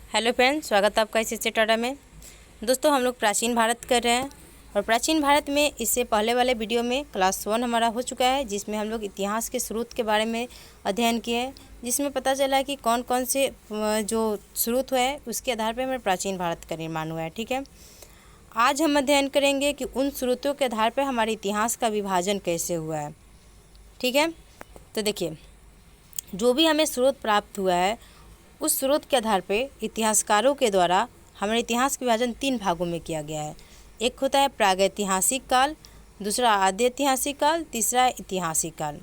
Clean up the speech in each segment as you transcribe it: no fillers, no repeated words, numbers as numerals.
Hello friends, स्वागत है आपका इस टाटा में। दोस्तों, हम लोग प्राचीन भारत कर रहे हैं और प्राचीन भारत में इससे पहले वाले वीडियो में क्लास 1 हमारा हो चुका है, जिसमें हम लोग इतिहास के स्रोत के बारे में अध्ययन किए हैं, जिसमें पता चला कि कौन कौन से जो स्रोत हुआ है उसके आधार पर हमारे प्राचीन भारत का निर्माण हुआ है। ठीक है, आज हम अध्ययन करेंगे कि उन स्रोतों के आधार पर हमारे इतिहास का विभाजन कैसे हुआ है। ठीक है, तो देखिए, जो भी हमें स्रोत प्राप्त हुआ है उस स्रोत के आधार पे इतिहासकारों के द्वारा हमारे इतिहास का विभाजन 3 भागों में किया गया है। एक होता है प्रागैतिहासिक काल, दूसरा आद्य ऐतिहासिक काल, तीसरा ऐतिहासिक काल।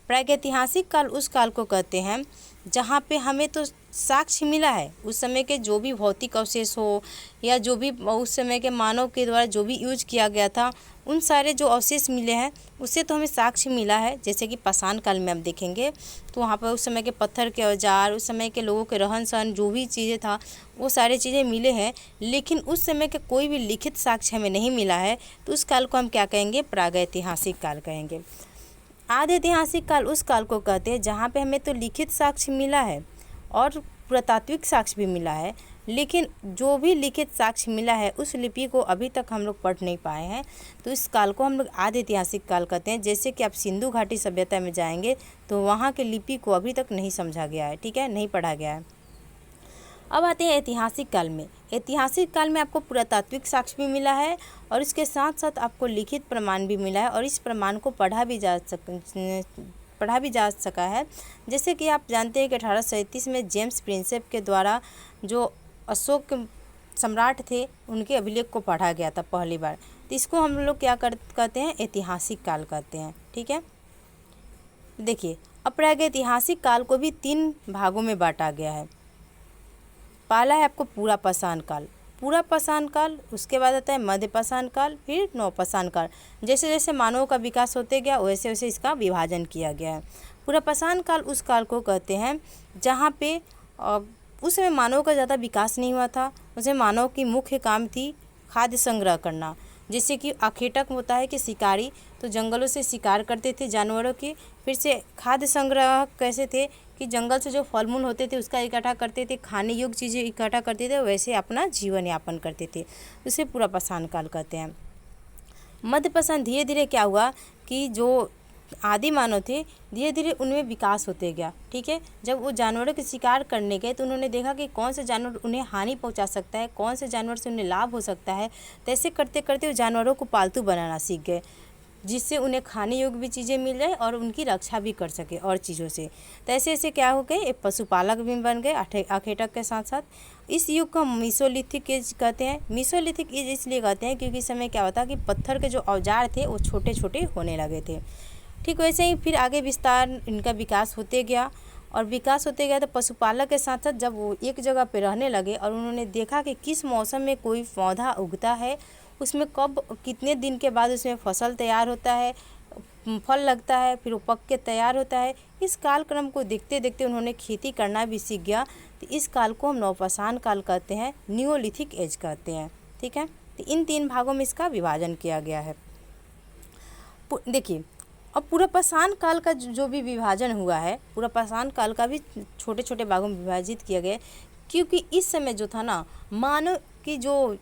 प्रागैतिहासिक काल उस काल को कहते हैं जहाँ पे हमें तो साक्ष्य मिला है, उस समय के जो भी भौतिक अवशेष हो या जो भी उस समय के मानव के द्वारा जो भी यूज किया गया था, उन सारे जो अवशेष मिले हैं उससे तो हमें साक्ष्य मिला है। जैसे कि पाषाण काल में आप देखेंगे तो वहाँ पर उस समय के पत्थर के औजार, उस समय के लोगों के रहन सहन, जो भी चीज़ें था वो सारी चीज़ें मिले हैं, लेकिन उस समय के कोई भी लिखित साक्ष्य हमें नहीं मिला है। तो उस काल को हम क्या कहेंगे? प्रागैतिहासिक काल कहेंगे। आद्य ऐतिहासिक काल उस काल को कहते हैं जहाँ पे हमें तो लिखित साक्ष्य मिला है और पुरातात्विक साक्ष्य भी मिला है, लेकिन जो भी लिखित साक्ष्य मिला है उस लिपि को अभी तक हम लोग पढ़ नहीं पाए हैं। तो इस काल को हम लोग आद्य ऐतिहासिक काल कहते हैं। जैसे कि आप सिंधु घाटी सभ्यता में जाएंगे तो वहाँ के लिपि को अभी तक नहीं समझा गया है, ठीक है, नहीं पढ़ा गया है। अब आते हैं ऐतिहासिक काल में। ऐतिहासिक काल में आपको पुरातात्विक साक्ष्य भी मिला है और इसके साथ साथ आपको लिखित प्रमाण भी मिला है और इस प्रमाण को पढ़ा भी जा सका है। जैसे कि आप जानते हैं कि 1837 में जेम्स प्रिंसेप के द्वारा जो अशोक सम्राट थे उनके अभिलेख को पढ़ा गया था पहली बार। तो इसको हम लोग क्या कहते हैं? ऐतिहासिक काल कहते हैं। ठीक है, देखिए, अब प्रागैतिहासिक काल को भी 3 भागों में बांटा गया है। पहला है आपको पूरा पाषाण काल, उसके बाद आता है मध्य पाषाण काल, फिर नवपाषाण काल। जैसे जैसे मानव का विकास होते गया वैसे वैसे इसका विभाजन किया गया है। पूरा पाषाण काल उस काल को कहते हैं जहाँ पे उस समय मानव का ज़्यादा विकास नहीं हुआ था। उसमें मानव की मुख्य काम थी खाद्य संग्रह करना। जैसे कि आखेटक होता है कि शिकारी तो जंगलों से शिकार करते थे जानवरों की, फिर से खाद्य संग्रह कैसे थे कि जंगल से जो फल मूल होते थे उसका इकट्ठा करते थे, खाने योग्य चीज़ें इकट्ठा करते थे, वैसे अपना जीवन यापन करते थे। उसे पूरा पाषाण काल कहते हैं। मध्य पाषाण धीरे धीरे क्या हुआ कि जो आदि मानव थे धीरे धीरे उनमें विकास होते गया। ठीक है, जब वो जानवरों के शिकार करने गए तो उन्होंने देखा कि कौन से जानवर उन्हें हानि पहुंचा सकता है, कौन से जानवर से उन्हें लाभ हो सकता है। तो ऐसे करते करते वो जानवरों को पालतू बनाना सीख गए, जिससे उन्हें खाने योग्य भी चीज़ें मिल जाए और उनकी रक्षा भी कर सके और चीज़ों से। तो ऐसे ऐसे क्या हो गए, एक पशुपालक भी बन गए आखेटक के साथ साथ। इस युग को मीसोलिथिक एज कहते हैं। मीसोलिथिक एज इसलिए कहते हैं क्योंकि इस समय क्या होता कि पत्थर के जो औजार थे वो छोटे छोटे होने लगे थे। ठीक वैसे ही फिर आगे विस्तार इनका विकास होते गया और विकास होते गया तो पशुपालक के साथ साथ जब वो एक जगह पे रहने लगे और उन्होंने देखा कि किस मौसम में कोई पौधा उगता है, उसमें कब कितने दिन के बाद उसमें फसल तैयार होता है, फल लगता है, फिर वो पक के तैयार होता है। इस कालक्रम को देखते देखते उन्होंने खेती करना भी सीख गया। तो इस काल को हम नवपाषाण काल कहते हैं, नियोलिथिक एज कहते हैं। ठीक है, तो इन 3 भागों में इसका विभाजन किया गया है। देखिए, अब पूरा पाषाण काल का जो भी विभाजन हुआ है, पूरा पाषाण काल का भी छोटे छोटे भागों में विभाजित किया गया, क्योंकि इस समय जो था ना, मानव की जो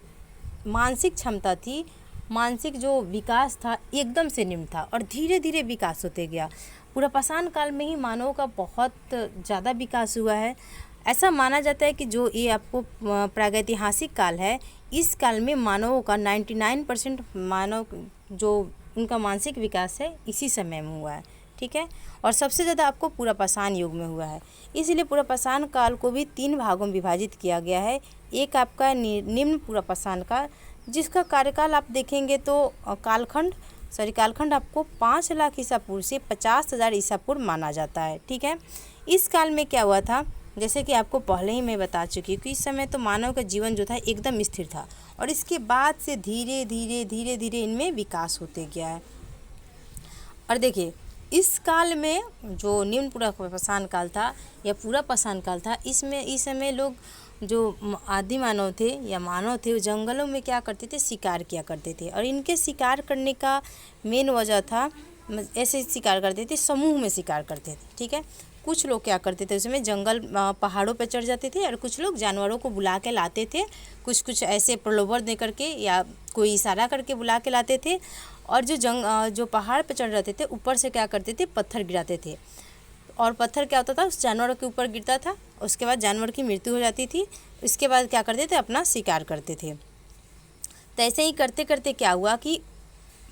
मानसिक क्षमता थी, मानसिक जो विकास था एकदम से निम्न था और धीरे धीरे विकास होते गया। पूरा पाषाण काल में ही मानव का बहुत ज़्यादा विकास हुआ है। ऐसा माना जाता है कि जो ये आपको प्रागैतिहासिक काल है, इस काल में मानवों का 99% मानव जो उनका मानसिक विकास है इसी समय में हुआ है। ठीक है, और सबसे ज़्यादा आपको पूरा पाषाण युग में हुआ है। इसलिए पूरा पाषाण काल को भी 3 भागों में विभाजित किया गया है। एक आपका निम्न पूरा पाषाण काल, जिसका कार्यकाल आप देखेंगे तो कालखंड आपको 5 लाख ईसा पूर्व से 50,000 ईसा पूर्व माना जाता है। ठीक है, इस काल में क्या हुआ था, जैसे कि आपको पहले ही मैं बता चुकी हूँ कि इस समय तो मानव का जीवन जो था एकदम स्थिर था और इसके बाद से धीरे धीरे इनमें विकास होते गया है। और देखिए, इस काल में जो निम्न पूरा पाषाण काल था या पूरा पाषाण काल था, इसमें इस समय लोग जो आदि मानव थे या मानव थे वो जंगलों में क्या करते थे, शिकार किया करते थे। और इनके शिकार करने का मेन वजह था, ऐसे शिकार करते थे, समूह में शिकार करते थे। ठीक है, कुछ लोग क्या करते थे उसमें जंगल पहाड़ों पर चढ़ जाते थे और कुछ लोग जानवरों को बुला के लाते थे, कुछ कुछ ऐसे प्रलोभन दे करके या कोई इशारा करके बुला के लाते थे। और जो पहाड़ पर चढ़ जाते थे ऊपर से क्या करते थे, पत्थर गिराते थे और पत्थर क्या होता था उस जानवरों के ऊपर गिरता था, उसके बाद जानवर की मृत्यु हो जाती थी। इसके बाद क्या करते थे, अपना शिकार करते थे। तो ऐसे ही करते करते क्या हुआ कि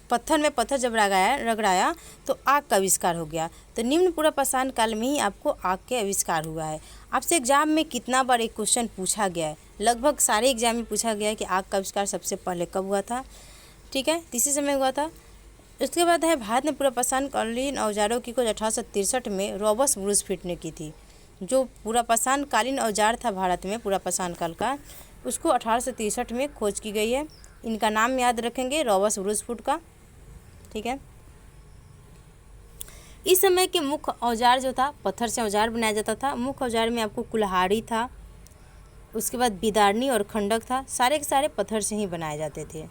पत्थर में पत्थर जब रगड़ाया तो आग का आविष्कार हो गया। तो निम्न पूरा पाषाण काल में ही आपको आग के आविष्कार हुआ है। आपसे एग्जाम में कितना बार एक क्वेश्चन पूछा गया है, लगभग सारे एग्जाम में पूछा गया है कि आग का आविष्कार सबसे पहले कब हुआ था। ठीक है, इसी समय हुआ था। उसके बाद है भारत ने पूरा पाषाण कालीन औजारों की खोज 1863 में रॉबर्ट ब्रूसफील्ड ने की थी। जो पूरा पाषाण कालीन औजार था भारत में पूरा पाषाण काल का, उसको 1863 में खोज की गई है। इनका नाम याद रखेंगे, रॉबर्ट ब्रूसफील्ड का। ठीक है, इस समय के मुख्य औजार जो था, पत्थर से औजार बनाया जाता था। मुख्य औजार में आपको कुल्हाड़ी था, उसके बाद बिदारनी और खंडक था। सारे के सारे पत्थर से ही बनाए जाते थे।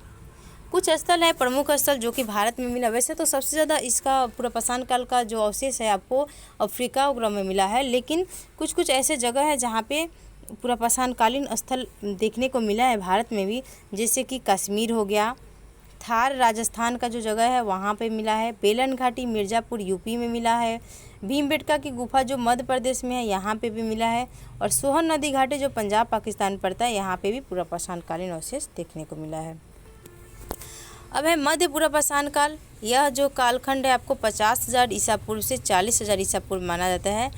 कुछ स्थल है प्रमुख स्थल जो कि भारत में मिला। वैसे तो सबसे ज़्यादा इसका पूरा पाषाण काल का जो अवशेष है आपको अफ्रीका वगैरह में मिला है, लेकिन कुछ कुछ ऐसे जगह है जहाँ पे पूरा पाषाण कालीन स्थल देखने को मिला है भारत में भी, जैसे कि कश्मीर हो गया, थार राजस्थान का जो जगह है वहाँ पे मिला है, बेलन घाटी मिर्ज़ापुर यूपी में मिला है, भीमबेटका की गुफा जो मध्य प्रदेश में है यहाँ पे भी मिला है, और सोहन नदी घाटी जो पंजाब पाकिस्तान पड़ता है यहाँ पे भी पूरा पाषाण कालीन अवशेष देखने को मिला है। अब है मध्य पूरा पाषाण काल। यह जो कालखंड है आपको 50,000 ईसा पूर्व से 40,000 ईसा पूर्व माना जाता है।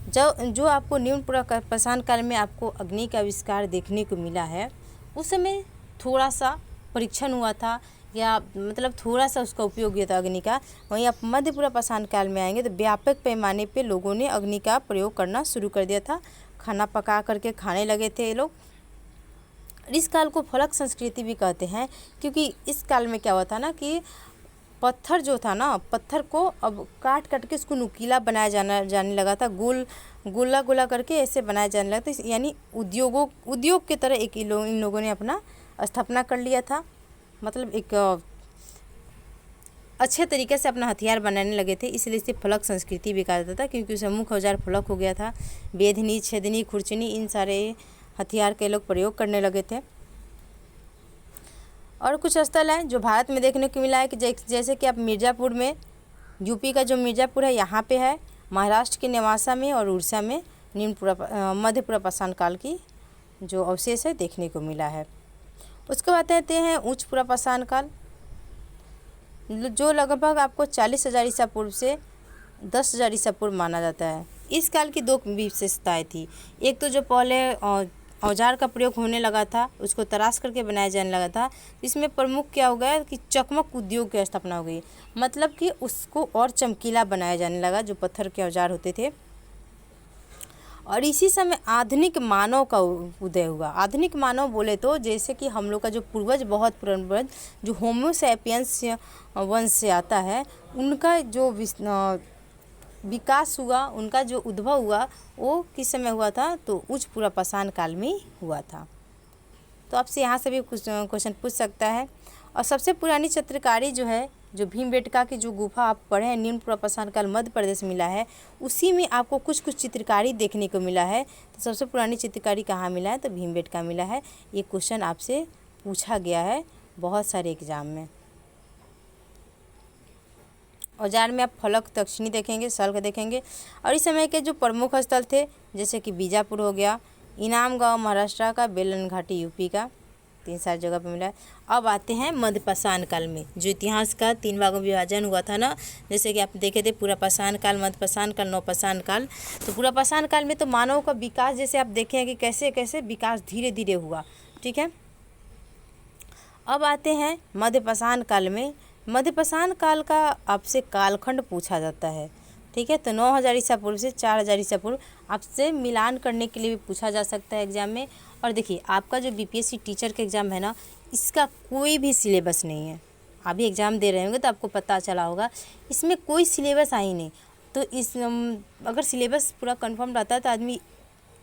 जो आपको निम्न पूरा पाषाण काल में आपको अग्नि का आविष्कार देखने को मिला है, उस समय थोड़ा सा परीक्षण हुआ था या मतलब थोड़ा सा उसका उपयोग किया था अग्नि का। वहीं आप मध्य पूरा पाषाण काल में आएंगे तो व्यापक पैमाने पे लोगों ने अग्नि का प्रयोग करना शुरू कर दिया था। खाना पका करके खाने लगे थे ये लोग। इस काल को फलक संस्कृति भी कहते हैं, क्योंकि इस काल में क्या हुआ था ना कि पत्थर जो था ना, पत्थर को अब काट काट के उसको नुकीला बनाया जाने लगा था, गोला गोला करके ऐसे बनाया जाने लगा था। यानी उद्योग की तरह इन लोगों ने अपना स्थापना कर लिया था। मतलब एक अच्छे तरीके से अपना हथियार बनाने लगे थे, इसलिए इसे फलक संस्कृति भी कहा जाता था, क्योंकि उसे मुख्य औजार फलक हो गया था। बेधनी, छेदनी, खुरचनी, इन सारे हथियार के लोग प्रयोग करने लगे थे। और कुछ स्थल हैं जो भारत में देखने को मिला है कि जैसे कि आप मिर्ज़ापुर में, यूपी का जो मिर्ज़ापुर है यहाँ पे है, महाराष्ट्र के नेवासा में और उड़ीसा में मध्य पूरा पाषाण काल की जो अवशेष है देखने को मिला है। उसके बाद आते हैं उच्च पूरा पाषाण काल, जो लगभग आपको 40,000 ईसा पूर्व से 10,000 ईसा पूर्व माना जाता है। इस काल की दो विशेषताएं थी। एक तो जो पहले औजार का प्रयोग होने लगा था, उसको तराश करके बनाया जाने लगा था। इसमें प्रमुख क्या हो गया कि चकमक उद्योग की स्थापना हो गई, मतलब कि उसको और चमकीला बनाया जाने लगा जो पत्थर के औजार होते थे। और इसी समय आधुनिक मानव का उदय हुआ। आधुनिक मानव बोले तो जैसे कि हम लोग का जो पूर्वज, बहुत पुराने जो होमो सैपियंस वंश से आता है, उनका जो विकास हुआ, उनका जो उद्भव हुआ वो किस समय हुआ था, तो उच्च पूरा पाषाण काल में हुआ था। तो आपसे यहाँ से भी कुछ क्वेश्चन पूछ सकता है। और सबसे पुरानी चित्रकारी जो है, जो भीमबेटका की जो गुफा आप पढ़े हैं, निम्न पूरा पाषाण काल मध्य प्रदेश मिला है, उसी में आपको कुछ कुछ चित्रकारी देखने को मिला है। तो सबसे पुरानी चित्रकारी कहाँ मिला है, तो भीमबेटका मिला है। ये क्वेश्चन आपसे पूछा गया है बहुत सारे एग्जाम में। औजार में आप फलक, दक्षिणी देखेंगे, शल्क देखेंगे। और इस समय के जो प्रमुख स्थल थे जैसे कि बीजापुर हो गया, इनाम गांव महाराष्ट्र का, बेलन घाटी यूपी का, 3-4 जगह पे मिला है। अब आते हैं मध्य पाषाण काल में, जो इतिहास का 3 भागों में विभाजन हुआ था ना, जैसे कि आप देखे थे पूरा पाषाण काल, मध्य पाषाण काल, नवपाषाण काल। तो पूरा पाषाण काल में तो मानव का विकास जैसे आप देखें कि कैसे कैसे विकास धीरे धीरे हुआ। ठीक है, अब आते हैं मध्य पाषाण काल में। मध्य पाषाण काल का आपसे कालखंड पूछा जाता है। ठीक है, तो 9,000 ईसा पूर्व से 4,000 ईसा पूर्व आपसे मिलान करने के लिए भी पूछा जा सकता है एग्जाम में। और देखिए, आपका जो बीपीएससी टीचर का एग्ज़ाम है ना, इसका कोई भी सिलेबस नहीं है। अभी एग्ज़ाम दे रहे होंगे तो आपको पता चला होगा, इसमें कोई सिलेबस आई नहीं। तो अगर सिलेबस पूरा कंफर्म रहता है तो आदमी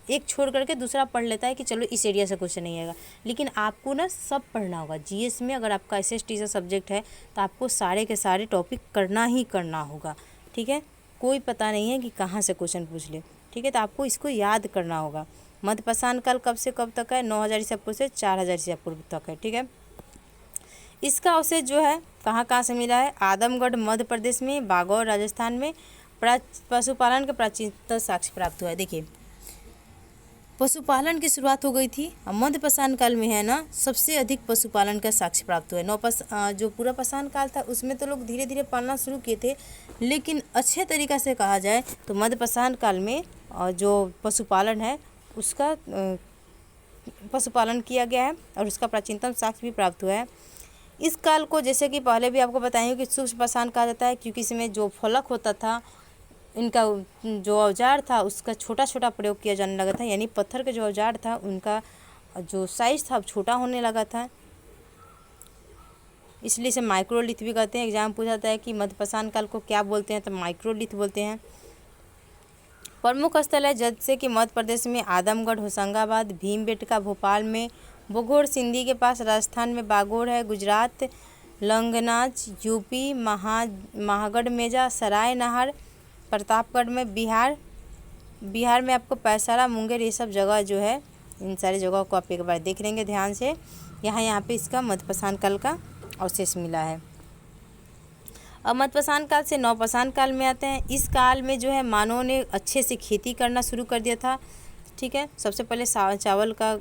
एक छोड़ करके दूसरा पढ़ लेता है कि चलो इस एरिया से क्वेश्चन नहीं आएगा, लेकिन आपको ना सब पढ़ना होगा। जीएस में अगर आपका एसएसटी का सब्जेक्ट है तो आपको सारे के सारे टॉपिक करना ही करना होगा। ठीक है, कोई पता नहीं है कि कहाँ से क्वेश्चन पूछ ले। ठीक है, तो आपको इसको याद करना होगा। मध्यपाषाण काल कब से कब तक है? 9000 ईसा पूर्व से 4000 ईसा पूर्व तक है। ठीक है, इसका अवशेष जो है कहाँ कहाँ से मिला है? आदमगढ़ मध्य प्रदेश में, बागौर राजस्थान में पशुपालन के प्राचीनतम साक्ष्य प्राप्त हुआ है। देखिए, पशुपालन की शुरुआत हो गई थी। मध्य पाषाण काल में है ना सबसे अधिक पशुपालन का साक्ष्य प्राप्त हुआ है। जो पूरा पाषाण काल था उसमें तो लोग धीरे धीरे पालना शुरू किए थे, लेकिन अच्छे तरीक़ा से कहा जाए तो मध्य पाषाण काल में जो पशुपालन है उसका पशुपालन किया गया है और उसका प्राचीनतम साक्ष्य भी प्राप्त हुआ है। इस काल को जैसे कि पहले भी आपको बताएंगे कि सूक्ष्म पाषाण कहा जाता है, क्योंकि इसमें जो फलक होता था, इनका जो औजार था उसका छोटा छोटा प्रयोग किया जाने लगा था, यानी पत्थर के जो औजार था उनका जो साइज था अब छोटा होने लगा था, इसलिए इसे माइक्रोलिथ भी कहते हैं। एग्जाम पूछा जाता है कि मध्यपाषाण काल को क्या बोलते हैं, तो माइक्रोलिथ बोलते हैं। प्रमुख स्थल है जैसे कि मध्य प्रदेश में आदमगढ़, होशंगाबाद, भीमबेटका भोपाल में, बोगोर सिंधी के पास राजस्थान में बागोर है, गुजरात लंगनाज, यूपी महागढ़ मेजा, सराय नहर प्रतापगढ़ में, बिहार में आपको पैसारा, मुंगेर, ये सब जगह जो है इन सारी जगहों को आप एक बार देख लेंगे ध्यान से। यहाँ पे इसका मध्यपाषाण काल का अवशेष मिला है। अब मध्यपाषाण काल से नवपाषाण काल में आते हैं। इस काल में जो है मानव ने अच्छे से खेती करना शुरू कर दिया था। ठीक है, सबसे पहले चावल का,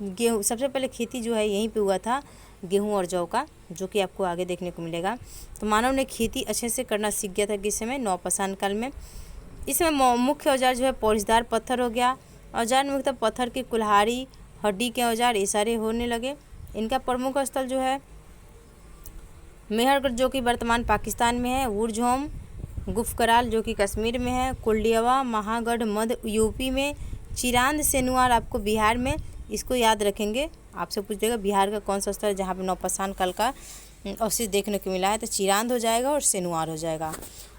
गेहूँ, सबसे पहले खेती जो है यहीं पे हुआ था, गेहूँ और जौ का, जो कि आपको आगे देखने को मिलेगा। तो मानव ने खेती अच्छे से करना सीख गया था किस समय? नवपाषाण काल में। इसमें मुख्य औजार जो है पोलिशदार पत्थर हो गया, औजार में मुख्यतः पत्थर की कुल्हाड़ी, हड्डी के औजार ये सारे होने लगे। इनका प्रमुख स्थल जो है मेहरगढ़ जो कि वर्तमान पाकिस्तान में है, वुरझोम गुफकराल जो कि कश्मीर में है, कुलडियावा महागढ़ मध्य यूपी में, चिरांद सेनुआर आपको बिहार में। इसको याद रखेंगे, आपसे पूछ देगा बिहार का कौन सा स्थल जहाँ पे नवपाषाण काल का अवशेष देखने को मिला है, तो चिरांद हो जाएगा और सेनुआर हो जाएगा।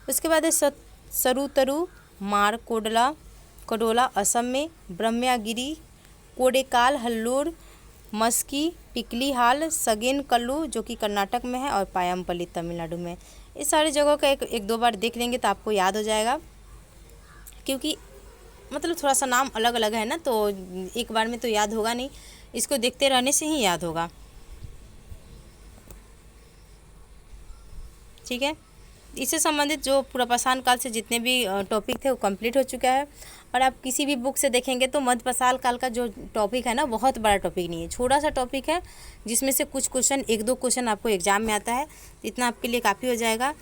उसके बाद है सरुतरु मार कोडोला असम में, ब्रह्मगिरी कोडेकाल हल्लूर मस्की टिकली हाल सगेन कल्लू जो कि कर्नाटक में है, और पायमपल्ली तमिलनाडु में। इस सारी जगहों का एक दो बार देख लेंगे तो आपको याद हो जाएगा, क्योंकि मतलब थोड़ा सा नाम अलग अलग है ना, तो एक बार में तो याद होगा नहीं, इसको देखते रहने से ही याद होगा। ठीक है, इससे संबंधित जो पूर्वापाषाण काल से जितने भी टॉपिक थे वो कंप्लीट हो चुका है। और आप किसी भी बुक से देखेंगे तो मध्यपाषाण काल का जो टॉपिक है ना, बहुत बड़ा टॉपिक नहीं है, छोटा सा टॉपिक है, जिसमें से कुछ क्वेश्चन, एक दो क्वेश्चन आपको एग्जाम में आता है, इतना आपके लिए काफ़ी हो जाएगा।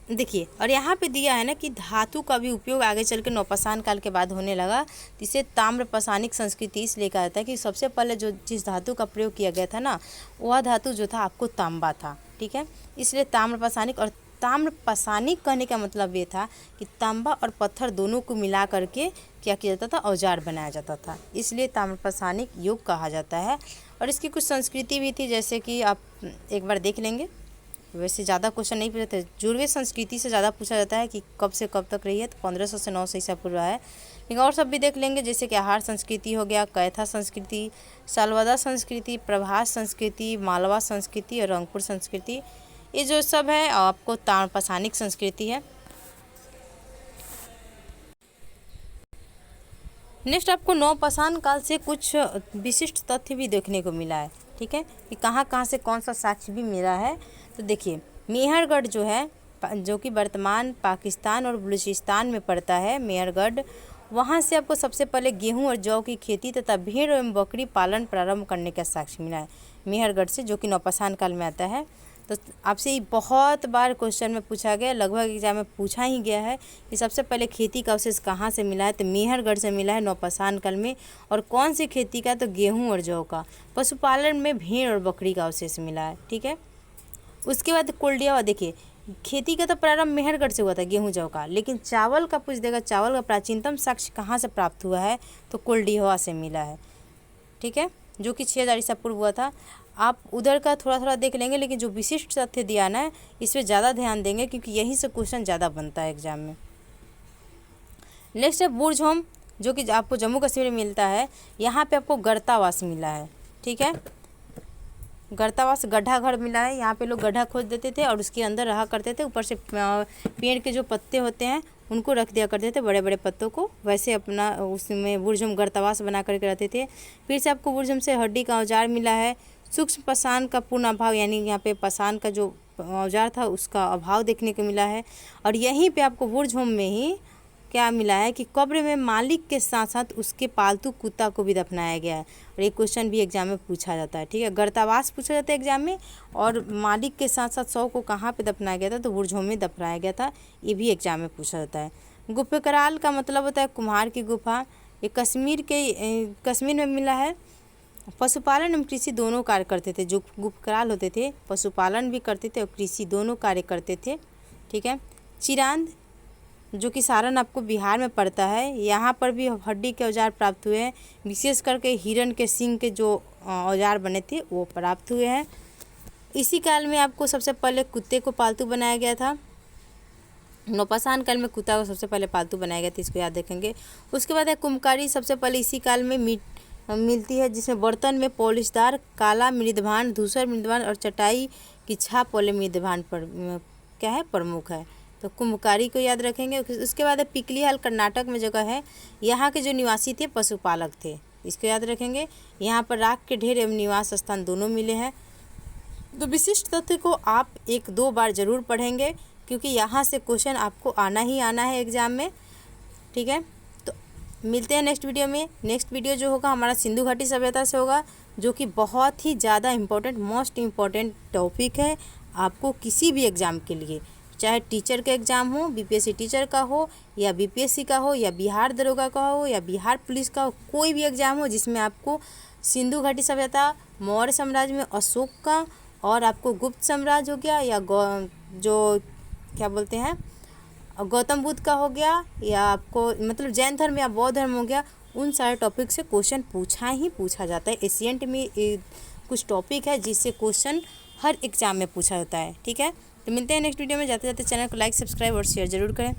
देखिए, और यहाँ पे दिया है ना कि धातु का भी उपयोग आगे चल के नवपाषाण काल के बाद होने लगा। इसे ताम्रपाषाणिक संस्कृति इसलिए कहा जाता है कि सबसे पहले जो जिस धातु का प्रयोग किया गया था ना, वह धातु जो था आपको तांबा था। ठीक है, इसलिए ताम्रपाषाणिक, और ताम्रपाषाणिक कहने का मतलब ये था कि तांबा और पत्थर दोनों को मिला करके क्या किया जाता था? औजार बनाया जाता था, इसलिए ताम्रपाषाणिक युग कहा जाता है। और इसकी कुछ संस्कृति भी थी, जैसे कि आप एक बार देख लेंगे। वैसे ज़्यादा क्वेश्चन नहीं पूछते, जुड़वे संस्कृति से ज़्यादा पूछा जाता है कि कब से कब तक रही है, तो 1500 से 900 ईसा पूर्व है। लेकिन और सब भी देख लेंगे, जैसे कि आहार संस्कृति हो गया, कैथा संस्कृति, सालवादा संस्कृति, प्रभास संस्कृति, मालवा संस्कृति और रंगपुर संस्कृति, ये जो सब है आपको ताम्रपाषाणिक संस्कृति है। नेक्स्ट आपको नवपाषाण काल से कुछ विशिष्ट तथ्य भी देखने को मिला है। ठीक है, कि कहाँ कहाँ से कौन सा साक्ष्य भी मिला है। तो देखिए, मेहरगढ़ जो है, जो कि वर्तमान पाकिस्तान और बलूचिस्तान में पड़ता है, मेहरगढ़, वहाँ से आपको सबसे पहले गेहूं और जौ की खेती तथा भेड़ एवं बकरी पालन प्रारंभ करने का साक्ष्य मिला है मेहरगढ़ से, जो कि नवपाषाण काल में आता है। तो आपसे ये बहुत बार क्वेश्चन में पूछा गया, लगभग एग्जाम में पूछा ही गया है कि सबसे पहले खेती का अवशेष कहाँ से मिला है, तो मेहरगढ़ से मिला है नवपाषाण काल में। और कौन सी खेती का, तो गेहूं और जौ का। पशुपालन में भेड़ और बकरी का अवशेष मिला है। ठीक है, उसके बाद कुलडियावा, देखिए खेती का तो प्रारंभ मेहरगढ़ से हुआ था, गेहूं जौ का, लेकिन चावल का पूछ देगा, चावल का प्राचीनतम साक्ष्य कहाँ से प्राप्त हुआ है, तो कुलडियावा से मिला है। ठीक है, जो कि 6000 ईसा पूर्व हुआ था। आप उधर का थोड़ा थोड़ा देख लेंगे, लेकिन जो विशिष्ट तथ्य दिया ना, इस पर ज़्यादा ध्यान देंगे, क्योंकि यहीं से क्वेश्चन ज़्यादा बनता है एग्जाम में। नेक्स्ट है बुरझोम, जो कि आपको जम्मू कश्मीर में मिलता है। यहाँ पे आपको गर्तावास मिला है। ठीक है, गर्तावास गड्ढा घर मिला है। यहाँ पे लोग गड्ढा खोद देते थे और उसके अंदर रहा करते थे। ऊपर से पेड़ के जो पत्ते होते हैं उनको रख दिया करते थे, बड़े बड़े पत्तों को, वैसे अपना उसमें बुर्जुम गर्तावास बना करके रहते थे। फिर से आपको बुर्जुम से हड्डी का औजार मिला है। सूक्ष्म पाषाण का पूर्ण अभाव, यानी यहाँ पे पाषाण का जो औजार था उसका अभाव देखने को मिला है। और यहीं पे आपको बुर्जुम में ही क्या मिला है कि कब्र में मालिक के साथ साथ उसके पालतू कुत्ता को भी दफनाया गया है। और ये क्वेश्चन भी एग्जाम में पूछा जाता है, ठीक है। गर्तावास पूछा जाता है एग्जाम में, और मालिक के साथ साथ शव को कहाँ पे दफनाया गया था, तो बुर्जुम में दफनाया गया था, ये भी एग्जाम में पूछा जाता है। गुफकराल का मतलब होता है कुम्हार की गुफा। ये कश्मीर में मिला है। पशुपालन एवं कृषि दोनों कार्य करते थे। जो गुफकराल होते थे पशुपालन भी करते थे और कृषि दोनों कार्य करते थे, ठीक है। चिरांद जो कि सारण आपको बिहार में पड़ता है, यहाँ पर भी हड्डी के औजार प्राप्त हुए हैं। विशेष करके हिरण के सींग के जो औजार बने थे वो प्राप्त हुए हैं। इसी काल में आपको सबसे पहले कुत्ते को पालतू बनाया गया था। नौपाषाण काल में कुत्ता को सबसे पहले पालतू बनाया गया था, इसको याद रखेंगे। उसके बाद है कुम्भकारी, सबसे पहले इसी काल में मिलती है, जिसमें बर्तन में पॉलिशदार काला मृदभान, धूसर मृदभान और चटाई की छाप वाले मृदभान पर क्या है, प्रमुख है। तो कुम्भकारी को याद रखेंगे। उसके बाद है पिकलीहाल, कर्नाटक में जगह है। यहाँ के जो निवासी थे पशुपालक थे, इसको याद रखेंगे। यहाँ पर राख के ढेर एवं निवास स्थान दोनों मिले हैं। तो विशिष्ट तथ्य को आप 1-2 बार जरूर पढ़ेंगे, क्योंकि यहाँ से क्वेश्चन आपको आना ही आना है एग्जाम में, ठीक है। तो मिलते हैं नेक्स्ट वीडियो में। नेक्स्ट वीडियो जो होगा हमारा सिंधु घाटी सभ्यता से होगा, जो कि बहुत ही ज़्यादा इम्पोर्टेंट, मोस्ट इम्पॉर्टेंट टॉपिक है आपको किसी भी एग्ज़ाम के लिए, चाहे टीचर का एग्ज़ाम हो, बीपीएससी टीचर का हो, या बीपीएससी का हो, या बिहार दरोगा का हो, या बिहार पुलिस का हो, कोई भी एग्ज़ाम हो जिसमें आपको सिंधु घाटी सभ्यता, मौर्य साम्राज्य में अशोक का, और आपको गुप्त साम्राज्य हो गया, या जो क्या बोलते हैं गौतम बुद्ध का हो गया, या आपको मतलब जैन धर्म या बौद्ध धर्म हो गया, उन सारे टॉपिक से क्वेश्चन पूछा जाता है। एशियंट में कुछ टॉपिक है जिससे क्वेश्चन हर एग्ज़ाम में पूछा जाता है, ठीक है। तो मिलते हैं नेक्स्ट वीडियो में। जाते जाते चैनल को लाइक, सब्सक्राइब और शेयर जरूर करें।